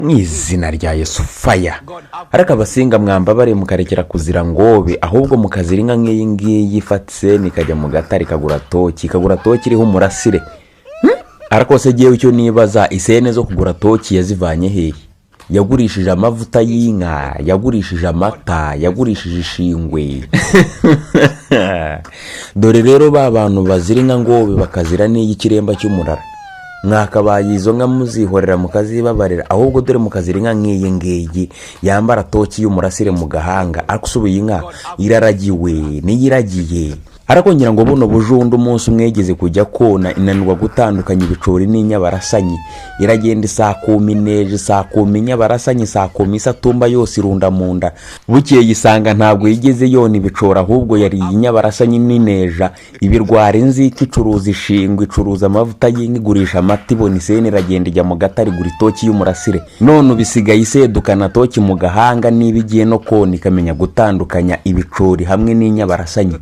mwizina rya Yesu faya ariko abasinga mwambabare mukarekera kuzira ngobe ahubwo mukazira inka nk'iyi ngiyi ifatse nikajya mu gatari kagura toki iriho umurasire ariko se giye icyo nibaza isene zo kugura toki yazivanye hehe yagurishije amavuta y'inka yagurishije amata yagurishije ishingwe dore rero ba bantu bazira inka ngobe bakazira n'iy'ikiremba cy'umurara mwakabaye izo nka muzihorera mukazibabarira ahubwo dore mukazira inka nk'iyi ngiyi yambara toki y'umurasire mu gahanga ariko usubiye inka iraragiwe n'iyiragiye ariko ngira ngo buno bujundu umunsi umwegeze kujya kona inanirwa gutandukanya ibicori n'inyabarasanyi iragenda isakuma ineje isakuma inyabarasanyi isakuma isatumba yose irunda mu nda bukeye yisanga ntabwo yigeze yona ibicori ahubwo yariye inyabarasanyi n'ineja ibirwara inzika icuruza ishingwe icuruza amavuta y'inka igurisha amata ibona isene iragenda ijya mu gatari igura itoki y'umurasire none ubisigaye isedukana toki mu gahanga niba igiye no kona ikamenya gutandukanya ibicori hamwe n'inyabarasanyi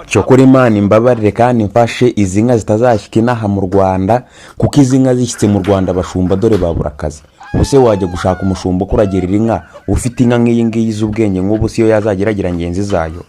cyokora Imana imbabarire kandi mfashe izi nka zitazashyika inaha mu Rwanda kuko izi nka zishyitse mu Rwanda bashumba dore babura akazi ubuse wajya gushaka umushumba ukuragerera inka ufite inka nk'iyi ngiyi z'ubwenge nk'ubu siyo yazageragira ngenzi zayo